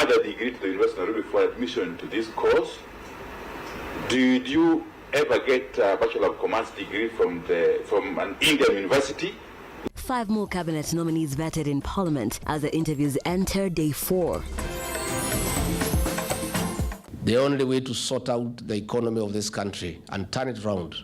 other degree to the University of Nairobi for admission to this course. Did you ever get a Bachelor of Commerce degree from an Indian university? 5 more cabinet nominees vetted in Parliament as the interviews enter day 4. The only way to sort out the economy of this country and turn it around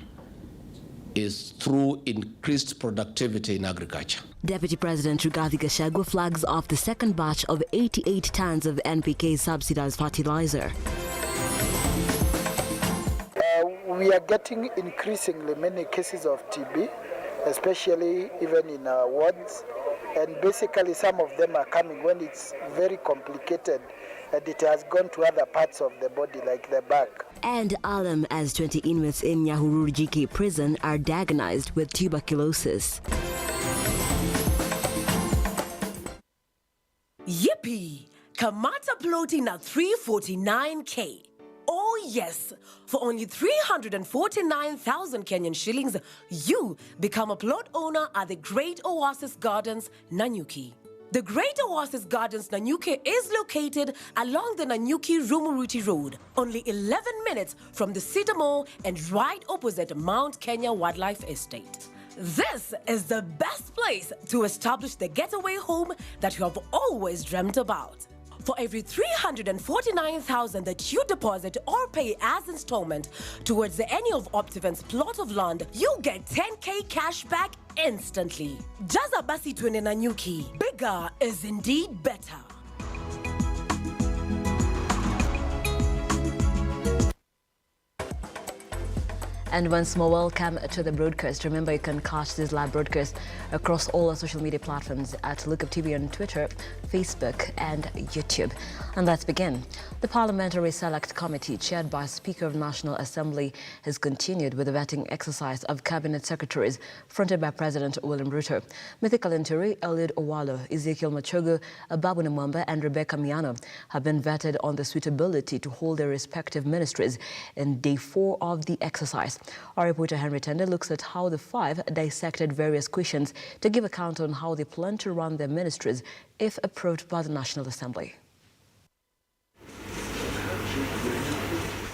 is through increased productivity in agriculture. Deputy President Rigathi Gachagua flags off the second batch of 88 tons of NPK subsidized fertilizer. We are getting increasingly many cases of TB, especially even in our wards, and basically some of them are coming when it's very complicated and it has gone to other parts of the body like the back. And alarm as 20 inmates in Nyahururu GK prison are diagnosed with tuberculosis. Yippee! Kamata plotting at 349K. Oh yes, for only 349,000 Kenyan shillings, you become a plot owner at the Great Oasis Gardens, Nanyuki. The Great Oasis Gardens, Nanyuki is located along the Nanyuki-Rumuruti Road, only 11 minutes from the Cedar Mall and right opposite Mount Kenya Wildlife Estate. This is the best place to establish the getaway home that you have always dreamt about. For every 349,000 that you deposit or pay as installment towards any of Optiven's plot of land, you get 10K cash back instantly. Jaza basi twende Nanyuki. Bigger is indeed better. And once more, welcome to the broadcast. Remember, you can catch this live broadcast across all our social media platforms at Lookuptv on Twitter, Facebook and YouTube. And let's begin. The Parliamentary Select Committee, chaired by Speaker of National Assembly, has continued with the vetting exercise of Cabinet Secretaries fronted by President William Ruto. Mythical Inturi, Eliud Owalo, Ezekiel Machogu, Ababu Namwamba and Rebecca Miano have been vetted on the suitability to hold their respective ministries in day 4 of the exercise. Our reporter Henry Tender looks at how the 5 dissected various questions to give account on how they plan to run their ministries if approved by the National Assembly.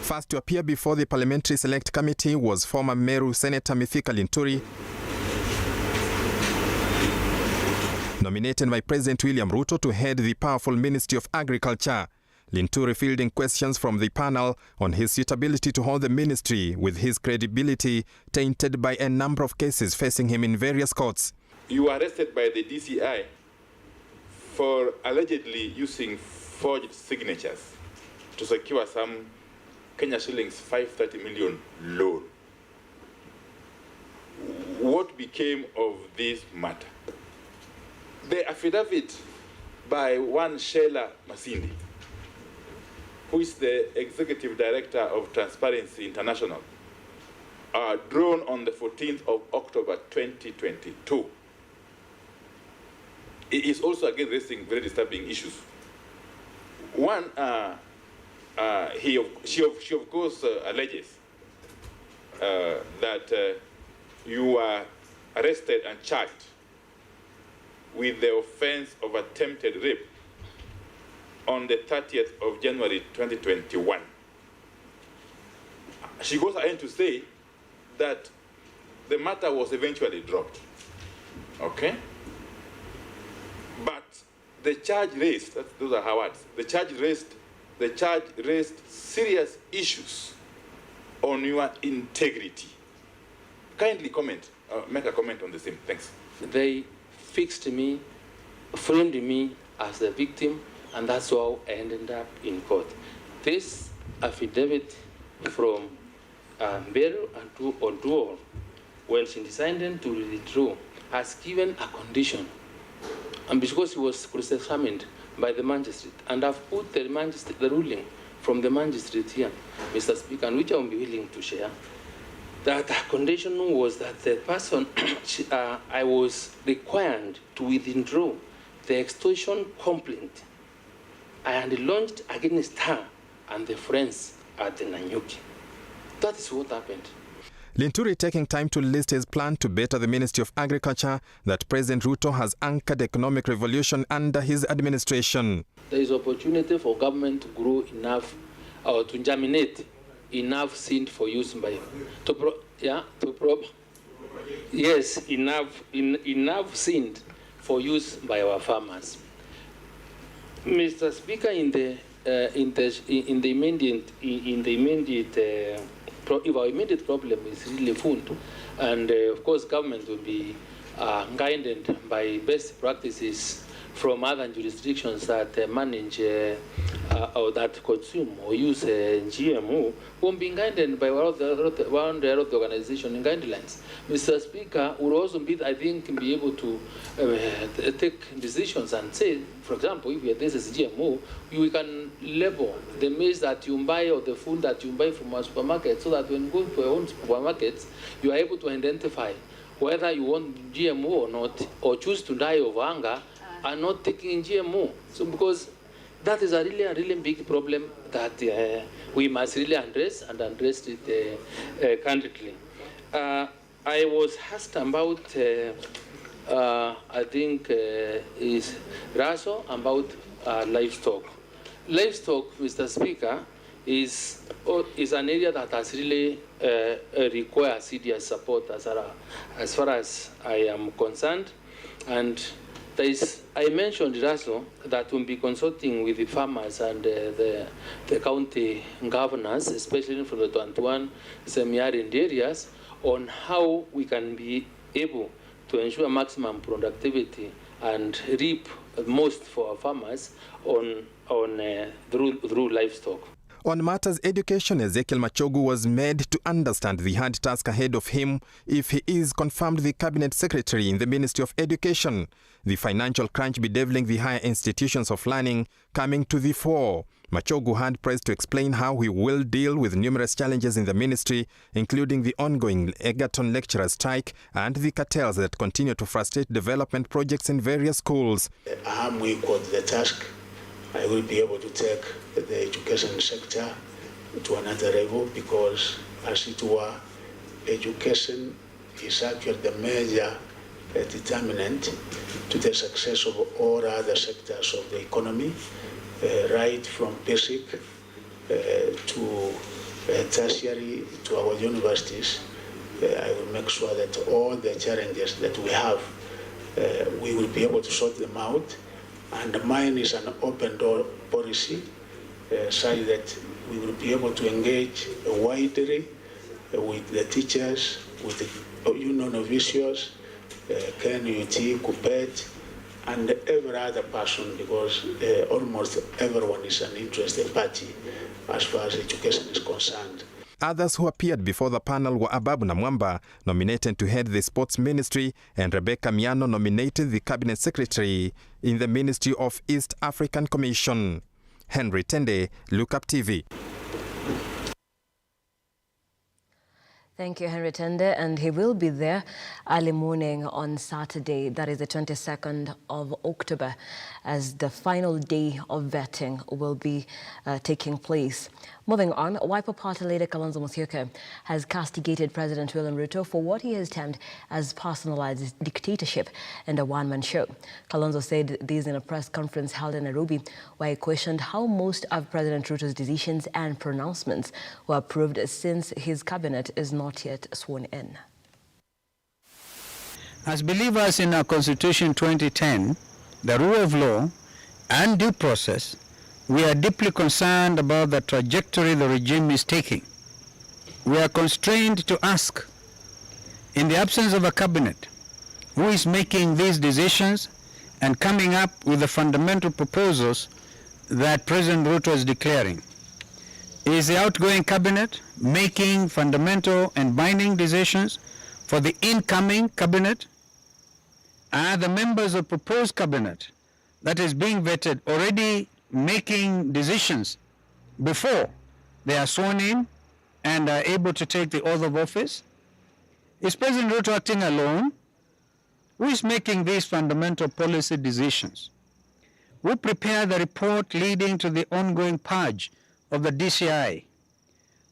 First to appear before the Parliamentary Select Committee was former Meru Senator Mythical Inturi, nominated by President William Ruto to head the powerful Ministry of Agriculture. Linturi fielding questions from the panel on his suitability to hold the ministry, with his credibility tainted by a number of cases facing him in various courts. You were arrested by the DCI for allegedly using forged signatures to secure some Kenya shillings 530 million loan. What became of this matter? The affidavit by one Sheila Masindi, who is the Executive Director of Transparency International, drawn on the 14th of October 2022. It is also again raising very disturbing issues. One, she of course alleges that you were arrested and charged with the offense of attempted rape on the 30th of January 2021. She goes ahead to say that the matter was eventually dropped. Okay? But the charge raised, those are her words, the charge raised serious issues on your integrity. Kindly comment, make a comment on the same. Thanks. They fixed me, framed me as the victim, and that's how I ended up in court. This affidavit from Beru and Oduor, when she decided to withdraw, has given a condition, and because he was cross-examined by the magistrate, and I've put the ruling from the magistrate here, Mr. Speaker, and which I will be willing to share, that the condition was that the person, I was required to withdraw the extortion complaint I had launched against her and the friends at the Nanyuki. That is what happened. Linturi taking time to list his plan to better the Ministry of Agriculture that President Ruto has anchored economic revolution under his administration. There is opportunity for government to grow enough or to germinate enough seed for use by enough seed for use by our farmers. Mr. Speaker, if our immediate problem is really food, and of course government will be guided by best practices from other jurisdictions that manage or that consume or use GMO, won't be guided by one of the organization guidelines. Mr. Speaker, will also be, I think, be able to take decisions and say, for example, if this is GMO, we can label the maize that you buy or the food that you buy from our supermarket, so that when you go to your own supermarkets, you are able to identify whether you want GMO or not, or choose to die of hunger and not taking GMO. So because that is a really big problem that we must really address and address it candidly. I was asked about, I think, is Raso about livestock. Livestock, Mr. Speaker, is an area that has really required serious support as far as I am concerned. And I mentioned Raso that we'll be consulting with the farmers and the county governors, especially from the 21 semi-arid areas, on how we can be able to ensure maximum productivity and reap most for our farmers through livestock. On matters education, Ezekiel Machogu was made to understand the hard task ahead of him if he is confirmed the cabinet secretary in the Ministry of Education. The financial crunch bedeviling the higher institutions of learning coming to the fore. Machogu had pressed to explain how he will deal with numerous challenges in the ministry, including the ongoing Egerton lecturer strike and the cartels that continue to frustrate development projects in various schools. We got the task. I will be able to take the education sector to another level, because, as it were, education is actually the major determinant to the success of all other sectors of the economy, right from basic to tertiary to our universities. I will make sure that all the challenges that we have, we will be able to sort them out. And mine is an open door policy, such that we will be able to engage widely with the teachers, with the union of issues, KNUT, KUPET, and every other person, because almost everyone is an interested party as far as education is concerned. Others who appeared before the panel were Ababu Namwamba, nominated to head the sports ministry, and Rebecca Miano, nominated the cabinet secretary in the Ministry of East African Commission. Henry Tende, Lookup TV. Thank you, Henry Tende, and he will be there early morning on Saturday, that is the 22nd of October, as the final day of vetting will be taking place. Moving on, Wiper Party leader Kalonzo Musyoka has castigated President William Ruto for what he has termed as personalized dictatorship and a one-man show. Kalonzo said this in a press conference held in Nairobi, where he questioned how most of President Ruto's decisions and pronouncements were approved since his cabinet is not yet sworn in. As believers in our Constitution 2010, the rule of law and due process, we are deeply concerned about the trajectory the regime is taking. We are constrained to ask, in the absence of a cabinet, who is making these decisions and coming up with the fundamental proposals that President Ruto is declaring? Is the outgoing cabinet making fundamental and binding decisions for the incoming cabinet? Are the members of proposed cabinet that is being vetted already making decisions before they are sworn in and are able to take the oath of office? Is President Ruto acting alone? Who is making these fundamental policy decisions? Who prepared the report leading to the ongoing purge of the DCI?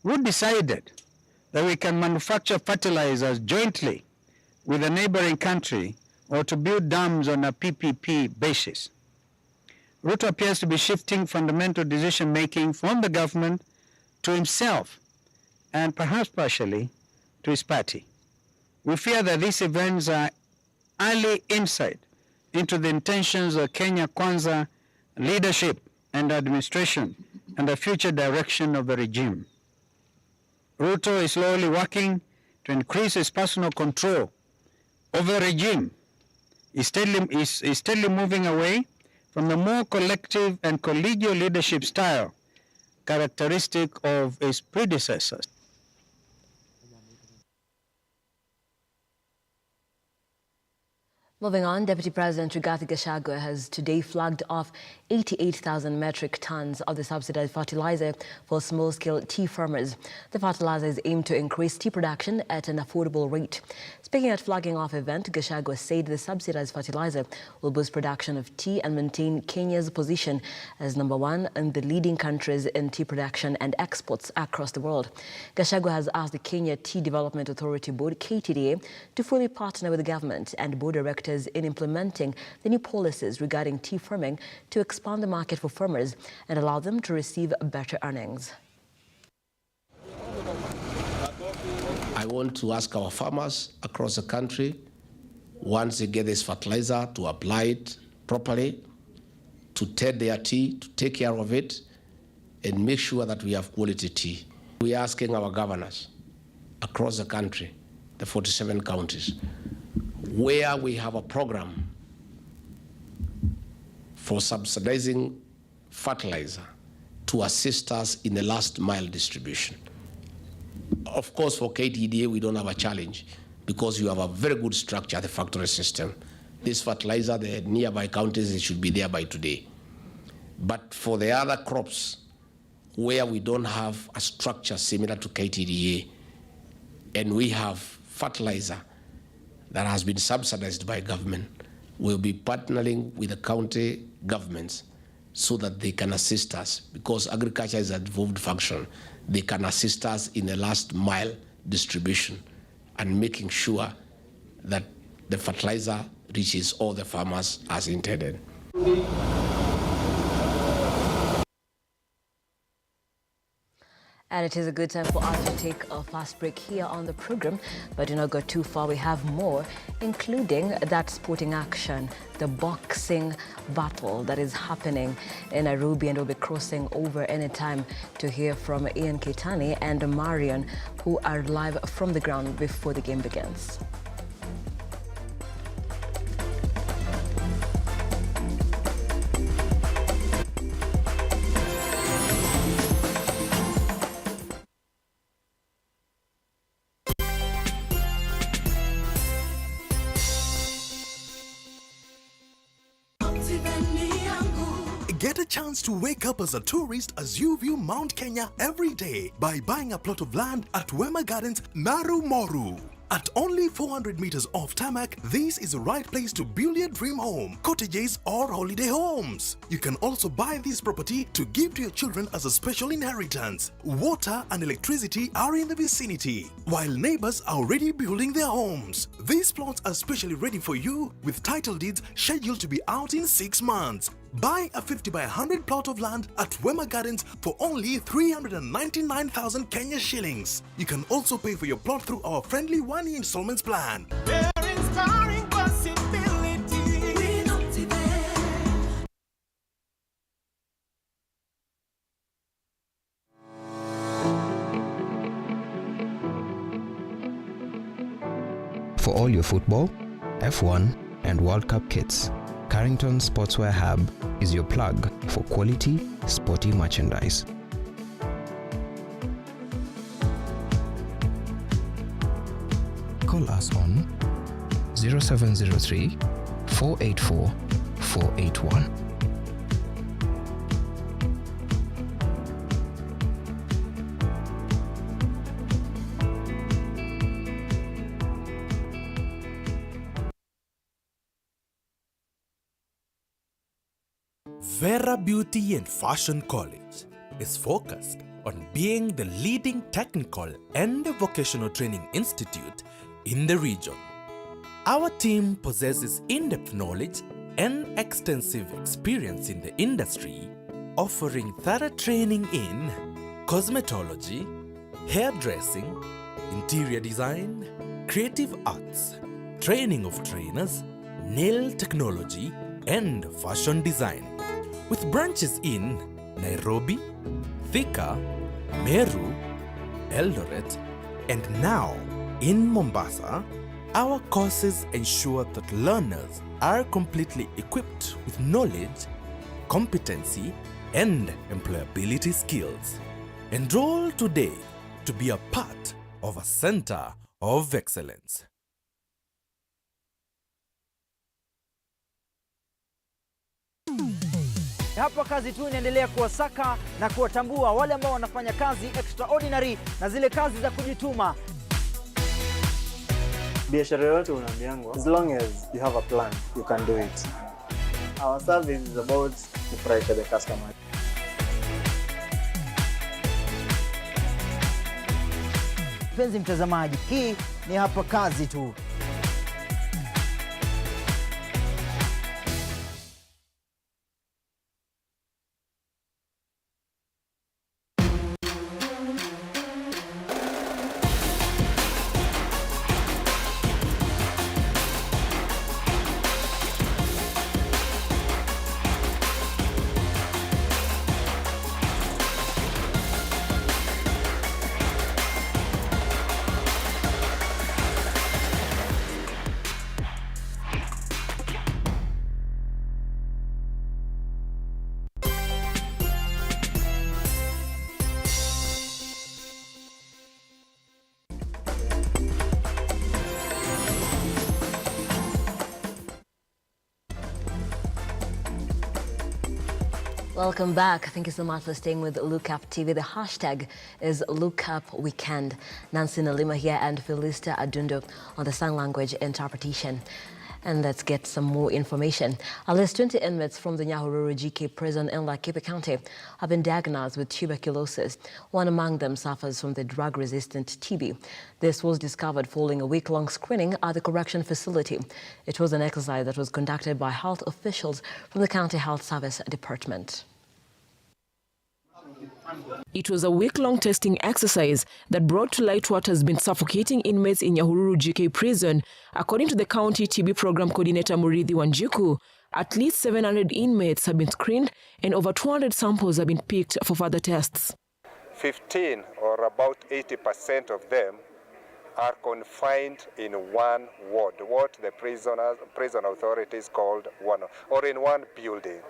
Who decided that we can manufacture fertilizers jointly with a neighboring country or to build dams on a PPP basis. Ruto appears to be shifting fundamental decision-making from the government to himself and perhaps partially to his party. We fear that these events are early insight into the intentions of Kenya Kwanza leadership and administration and the future direction of the regime. Ruto is slowly working to increase his personal control over the regime. He's steadily moving away from the more collective and collegial leadership style characteristic of his predecessors. Moving on, Deputy President Rigathi Gachagua has today flagged off 88,000 metric tons of the subsidized fertilizer for small-scale tea farmers. The fertilizer is aimed to increase tea production at an affordable rate. Speaking at flagging off event, Gachagua said the subsidized fertilizer will boost production of tea and maintain Kenya's position as #1 in the leading countries in tea production and exports across the world. Gachagua has asked the Kenya Tea Development Authority Board, KTDA, to fully partner with the government and board directors in implementing the new policies regarding tea farming to expand the market for farmers and allow them to receive better earnings. I want to ask our farmers across the country, once they get this fertilizer, to apply it properly, to tend their tea, to take care of it, and make sure that we have quality tea. We are asking our governors across the country, the 47 counties, where we have a program for subsidizing fertilizer to assist us in the last mile distribution. Of course, for KTDA, we don't have a challenge because you have a very good structure, the factory system. This fertilizer, the nearby counties, it should be there by today. But for the other crops, where we don't have a structure similar to KTDA, and we have fertilizer that has been subsidized by government, we'll be partnering with the county governments so that they can assist us, because agriculture is a devolved function. They can assist us in the last mile distribution and making sure that the fertilizer reaches all the farmers as intended. And it is a good time for us to take a fast break here on the program, but do not go too far. We have more, including that sporting action, the boxing battle that is happening in Nairobi, and we'll be crossing over anytime to hear from Ian Keitani and Marion, who are live from the ground before the game begins. Get a chance to wake up as a tourist as you view Mount Kenya every day by buying a plot of land at Wema Gardens, Naru Moru. At only 400 meters off tarmac, this is the right place to build your dream home, cottages or holiday homes. You can also buy this property to give to your children as a special inheritance. Water and electricity are in the vicinity, while neighbors are already building their homes. These plots are specially ready for you with title deeds scheduled to be out in 6 months. Buy a 50 by 100 plot of land at Wema Gardens for only 399,000 Kenya shillings. You can also pay for your plot through our friendly 1-year installments plan. For all your football, F1 and World Cup kits, Carrington Sportswear Hub is your plug for quality sporty merchandise. Call us on 0703 484 481. Vera Beauty and Fashion College is focused on being the leading technical and vocational training institute in the region. Our team possesses in-depth knowledge and extensive experience in the industry, offering thorough training in cosmetology, hairdressing, interior design, creative arts, training of trainers, nail technology, and fashion design. With branches in Nairobi, Thika, Meru, Eldoret, and now in Mombasa, our courses ensure that learners are completely equipped with knowledge, competency, and employability skills. Enroll today to be a part of a center of excellence. Hapa kazi tu inaendelea kuwasaka na kuwatambua wale ambao wanafanya kazi extraordinary na zile kazi za kujituma. Biashara yote unaambiangwa, as long as you have a plan, you can do it. Our service is about to pressure the customer. Mpenzi mtazamaji, hii ni hapa kazi tu. Welcome back. Thank you so much for staying with Lookup TV. The hashtag is Lookup Weekend. Nancy Nelima here and Felista Adundo on the sign language interpretation. And let's get some more information. At least 20 inmates from the Nyahururu GK prison in Laikipia County have been diagnosed with tuberculosis. One among them suffers from the drug-resistant TB. This was discovered following a week-long screening at the correction facility. It was an exercise that was conducted by health officials from the County Health Service Department. It was a week-long testing exercise that brought to light what has been suffocating inmates in Nyahururu GK prison. According to the county TB program coordinator Murithi Wanjiku, at least 700 inmates have been screened and over 200 samples have been picked for further tests. 15 or about 80% of them are confined in one ward, what the prison authorities called one, or in one building.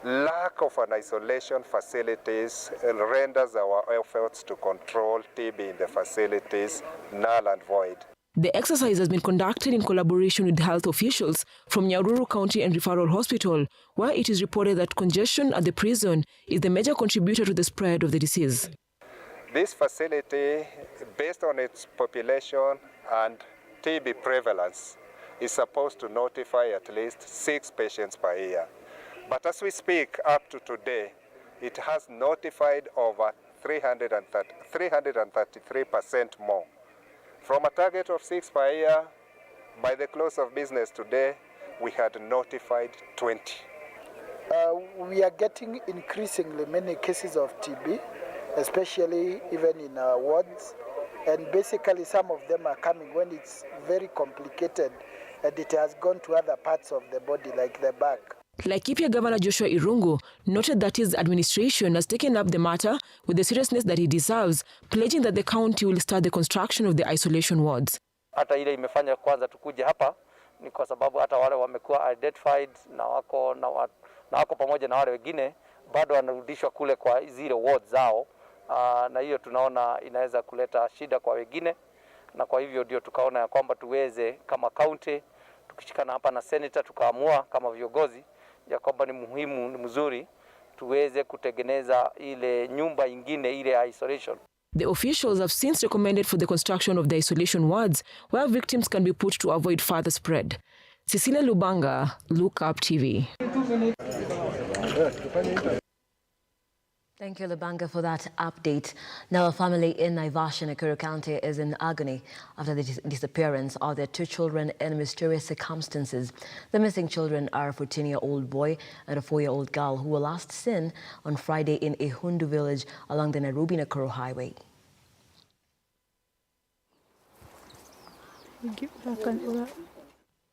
Lack of an isolation facilities renders our efforts to control TB in the facilities null and void. The exercise has been conducted in collaboration with health officials from Nyahururu County and Referral Hospital, where it is reported that congestion at the prison is the major contributor to the spread of the disease. This facility, based on its population and TB prevalence, is supposed to notify at least 6 patients per year. But as we speak, up to today, it has notified over 333% more. From a target of 6 per year, by the close of business today, we had notified 20. We are getting increasingly many cases of TB, especially even in our wards. And basically some of them are coming when it's very complicated and it has gone to other parts of the body like the back. Laikipia Governor Joshua Irungu noted that his administration has taken up the matter with the seriousness that it deserves, pledging that the county will start the construction of the isolation wards. Hata ile imefanya kwanza tukuje hapa ni kwa sababu hata wale wamekuwa identified na wako pamoja na wale wengine bado wanarudishwa kule kwa zile wards zao, na hiyo tunaona inaweza kuleta shida kwa wengine, na kwa hivyo ndio tukaona ya kwamba tuweze kama county tukishikana hapa na senator tukaamua kama viongozi ya kwamba ni muhimu, ni mzuri tuweze kutengeneza ile nyumba ingine, ile isolation. The officials have since recommended for the construction of the isolation wards where victims can be put to avoid further spread. Cecilia Lubanga, Lookup TV. Thank you, Lubanga, for that update. Now, a family in Naivasha, Nakuru County, is in agony after the disappearance of their 2 children in mysterious circumstances. The missing children are a 14-year-old boy and a 4-year-old girl who were last seen on Friday in a Hundu village along the Nairobi-Nakuru highway.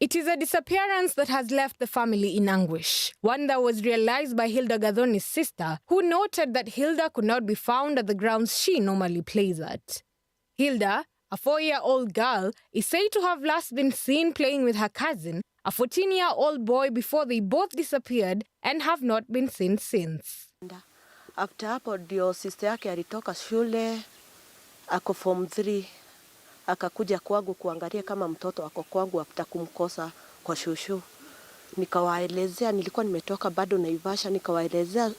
It is a disappearance that has left the family in anguish. One that was realized by Hilda Gathoni's sister, who noted that Hilda could not be found at the grounds she normally plays at. Hilda, a 4-year-old girl, is said to have last been seen playing with her cousin, a 14-year-old boy, before they both disappeared and have not been seen since. After hapo ndio sister yake alitoka shule, ako form 3. Akakuja kwangu kuangalia kama mtoto wako kwangu after kumkosa kwa shushu. Nikawaelezea, nilikuwa nimetoka bado Naivasha, nikawaelezea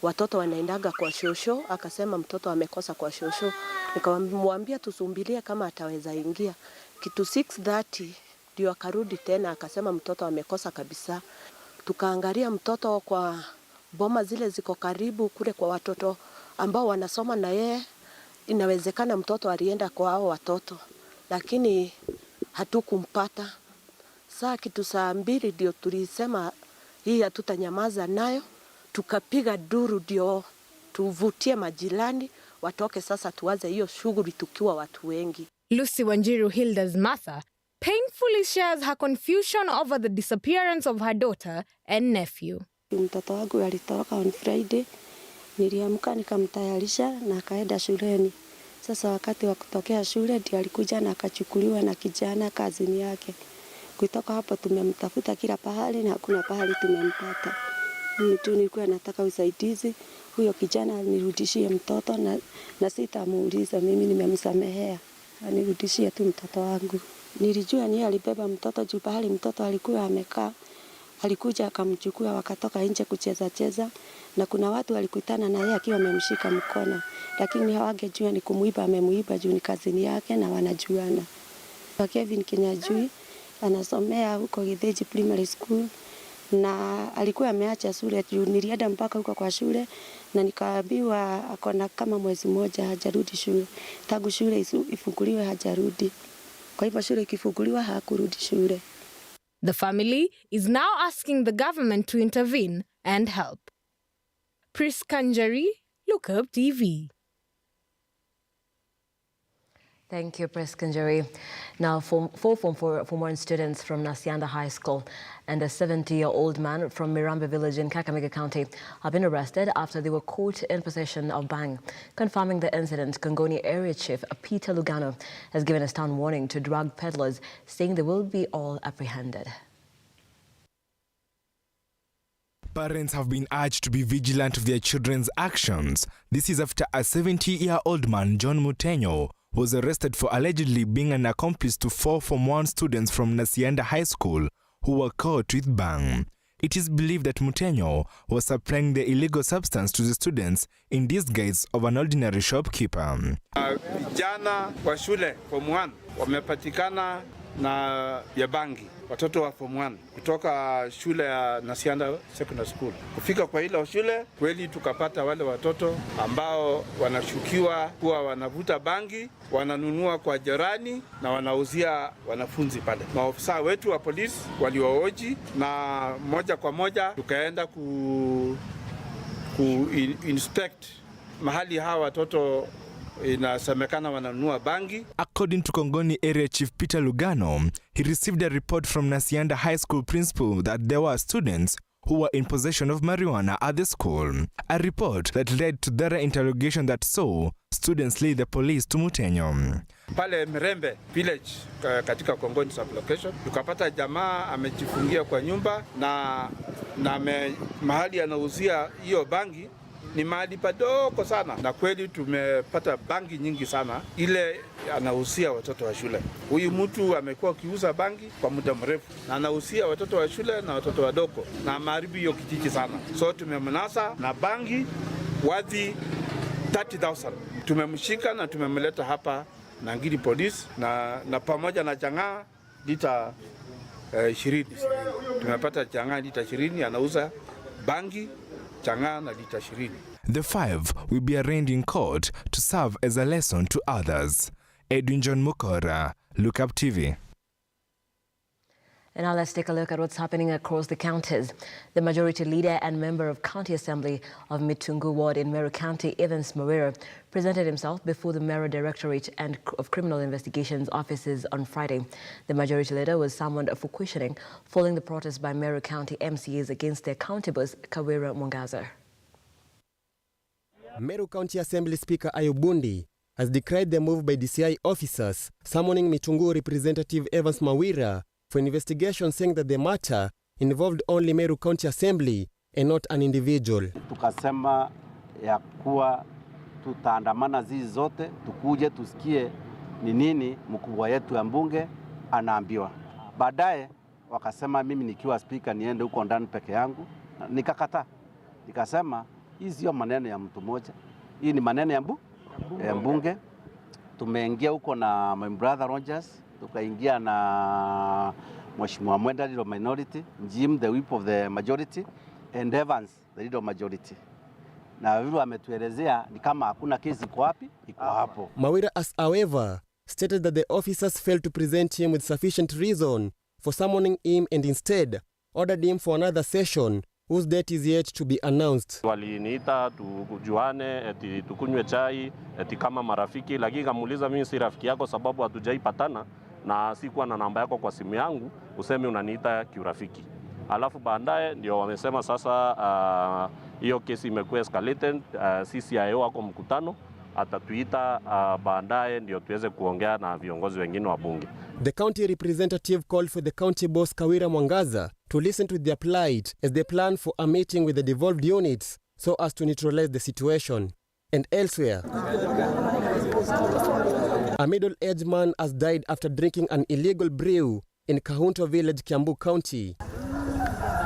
watoto wanaendaga kwa shushu, akasema mtoto amekosa kwa shushu. Nikamwambia tusumbilie kama ataweza ingia. Kitu 6:30 ndio akarudi tena akasema mtoto amekosa kabisa. Tukaangalia mtoto kwa boma zile ziko karibu kule kwa watoto ambao wanasoma na yeye. Inawezekana mtoto alienda kwa hao watoto, lakini hatukumpata. Saa kitu saa 2 ndio tulisema hii hatutanyamaza nayo, tukapiga duru ndio tuvutie majirani watoke sasa tuanze hiyo shughuli tukiwa watu wengi. Lucy Wanjiru, Hilda's mother, painfully shares her confusion over the disappearance of her daughter and nephew. Mtoto wangu alitoroka on Friday. Niliamka nikamtayarisha na akaenda shuleni. Sasa wakati wa kutokea shule ndio alikuja na akachukuliwa na kijana kazini yake. Kutoka hapo tumemtafuta kila pahali na hakuna pahali tumempata. Mimi tu nilikuwa nataka usaidizi. Huyo kijana anirudishie mtoto na sitamuuliza, mimi nimemsamehea. Anirudishie tu mtoto wangu. Nilijua ni alibeba mtoto juu pahali mtoto alikuwa amekaa. Alikuja akamchukua wakatoka nje kucheza na kuna watu walikutana na yeye akiwa amemshika mkono, lakini hawangejua ni kumuiba, amemuiba juu ni kazini yake na wanajuana. Kevin Kinyajui anasomea huko Githiji Primary School na alikuwa ameacha shule juu nilienda mpaka huko kwa shule na nikaambiwa akona kama mwezi mmoja hajarudi shule. Tangu shule ifunguliwe hajarudi. Kwa hivyo shule ikifunguliwa hakurudi shule. The family is now asking the government to intervene and help. Priskanjari, Lookuptv. Thank you, Priskanjari. Now, 4 Form 1 students from Nasianda High School and a 70-year-old man from Mirambe village in Kakamega County have been arrested after they were caught in possession of bang. Confirming the incident, Kongoni Area Chief Peter Lugano has given a stern warning to drug peddlers, saying they will be all apprehended. Parents have been urged to be vigilant of their children's actions. This is after a 70-year-old man, John Mutenyo, was arrested for allegedly being an accomplice to 4 Form 1 students from Nasianda High School who were caught with bang. It is believed that Mutenyo was supplying the illegal substance to the students in disguise of an ordinary shopkeeper. Vijana wa shule Form 1 wamepatikana na ya bangi, watoto wa Form 1 kutoka shule ya Nasianda Secondary School. Kufika kwa ile shule kweli tukapata wale watoto ambao wanashukiwa kuwa wanavuta bangi, wananunua kwa jirani na wanauzia wanafunzi pale. Maofisa wetu wa polisi waliwaoji na moja kwa moja tukaenda ku inspect mahali hawa watoto inasemekana wananunua bangi. According to Kongoni Area Chief Peter Lugano, he received a report from Nasianda High School principal that there were students who were in possession of marijuana at the school. A report that led to their interrogation that saw students lead the police to Mutenyo. Pale Mirembe village katika Kongoni sublocation tukapata jamaa amejifungia kwa nyumba na mahali anauzia hiyo bangi ni mahali padogo sana, na kweli tumepata bangi nyingi sana ile anahusia watoto wa shule. Huyu mtu amekuwa akiuza bangi kwa muda mrefu na anahusia watoto wa shule na watoto wadogo na maharibu hiyo kijiji sana. So tumemnasa na bangi wadhi 30,000. Tumemshika na tumemleta hapa Nangiri Police na pamoja na chang'aa lita 20. Tumepata chang'aa lita 20 anauza bangi chang'aa na lita 20. The 5 will be arraigned in court to serve as a lesson to others. Edwin John Mukora, Lookup TV. And now let's take a look at what's happening across the counties. The Majority Leader and Member of County Assembly of Mitungu Ward in Meru County, Evans Mawira, presented himself before the Meru Directorate and of Criminal Investigations offices on Friday. The Majority Leader was summoned for questioning following the protest by Meru County MCAs against their county boss, Kawira Mwangaza. Meru County Assembly Speaker Ayubundi has decried the move by DCI officers summoning Mitungu Representative Evans Mawira for investigation, saying that the matter involved only Meru County Assembly and not an individual. Tukasema ya kuwa tutaandamana zizi zote tukuje tusikie ni nini mkubwa yetu ya mbunge anaambiwa. Baadaye wakasema mimi nikiwa speaker niende huko ndani peke yangu. Nikakataa. Nikasema hii sio maneno ya mtu mmoja. Hii ni maneno ya mbunge. Tumeingia huko na my brother Rogers, tukaingia na Mheshimiwa Mwenda, leader of minority, Jim, the whip of the majority, and Evans, the leader of majority. Na vile ametuelezea ni kama hakuna kesi iko wapi, iko hapo. Mawira has, however, stated that the officers failed to present him with sufficient reason for summoning him and instead ordered him for another session whose date is yet to be announced. Waliniita tujuane, eti tukunywe chai, eti kama marafiki, lakini kamuuliza mimi si rafiki yako sababu hatujaipatana na sikuwa na namba yako kwa simu yangu, useme unaniita kiurafiki. Alafu baadaye ndio wamesema sasa hiyo kesi imekuwa escalated, CCIO wako mkutano, atatuita baadaye ndio tuweze kuongea na viongozi wengine wa bunge. The county representative called for the county boss Kawira Mwangaza to listen to their plight as they plan for a meeting with the devolved units so as to neutralize the situation. And elsewhere, a middle-aged man has died after drinking an illegal brew in Kahunto village, Kiambu County.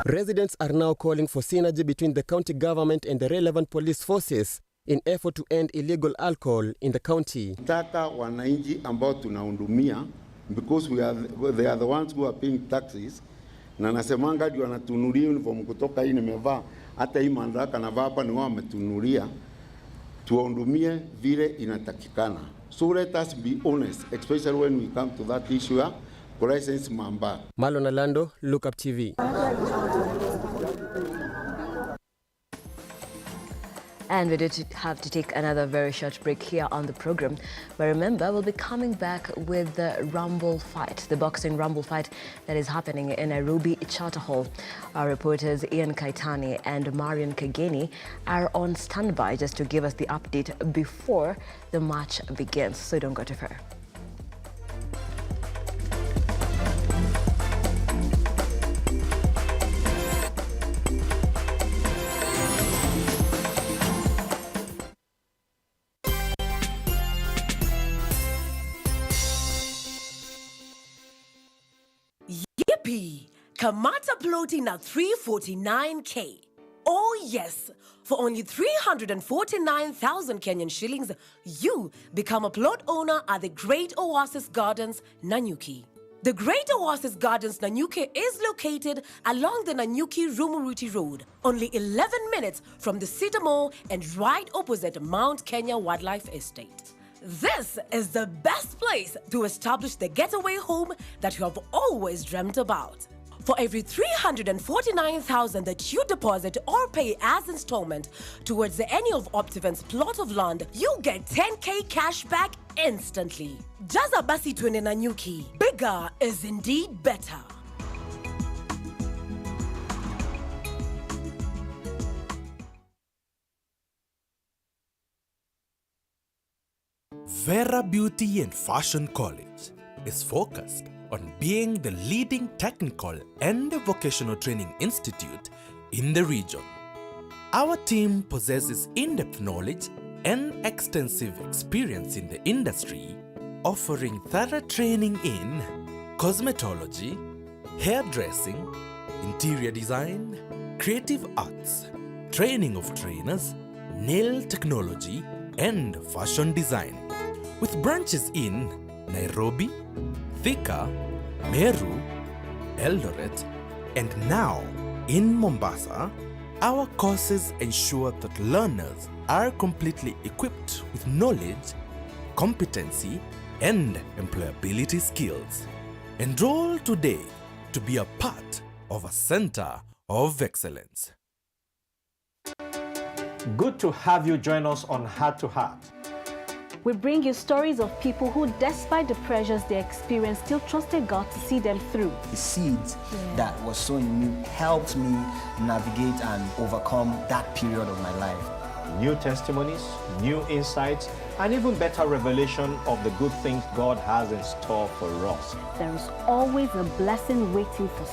Residents are now calling for synergy between the county government and the relevant police forces in effort to end illegal alcohol in the county. Taka wananchi ambao tunahudumia because they are the ones who are paying taxes, na nasemanga ndio wanatunulia uniform kutoka hii nimevaa, hata hii mandaraka na vapa ni wao wametunulia, tuwahudumie vile inatakikana. So let us be honest, especially when we come to that issue of license mamba. Marlon Alando, Lookup TV. And we did have to take another very short break here on the program. But remember, we'll be coming back with the Rumble fight, the boxing Rumble fight that is happening in Nairobi Charter Hall. Our reporters Ian Kaitani and Marion Kageni are on standby just to give us the update before the match begins. So don't go too far. Kamata plotting at 349K. Oh yes, for only 349,000 Kenyan shillings, you become a plot owner at the Great Oasis Gardens, Nanyuki. The Great Oasis Gardens, Nanyuki is located along the Nanyuki-Rumuruti Road, only 11 minutes from the Cedar Mall and right opposite Mount Kenya Wildlife Estate. This is the best place to establish the getaway home that you have always dreamt about. For every 349,000 that you deposit or pay as installment towards any of Optiven's plot of land, you get 10K cash back instantly. Jaza basi twende Nanyuki. Bigger is indeed better. Vera Beauty and Fashion College is focused on being the leading technical and vocational training institute in the region. Our team possesses in-depth knowledge and extensive experience in the industry, offering thorough training in cosmetology, hairdressing, interior design, creative arts, training of trainers, nail technology, and fashion design. With branches in Nairobi, Thika, Meru, Eldoret, and now in Mombasa, Our courses ensure that learners are completely equipped with knowledge, competency, and employability skills. Enroll today to be a part of a center of excellence. Good to have you join us on Heart to Heart. We bring you stories of people who, despite the pressures they experienced, still trusted God to see them through. The seeds that was sown in me helped me navigate and overcome that period of my life. New testimonies, new insights, and even better revelation of the good things God has in store for us. There is always a blessing waiting for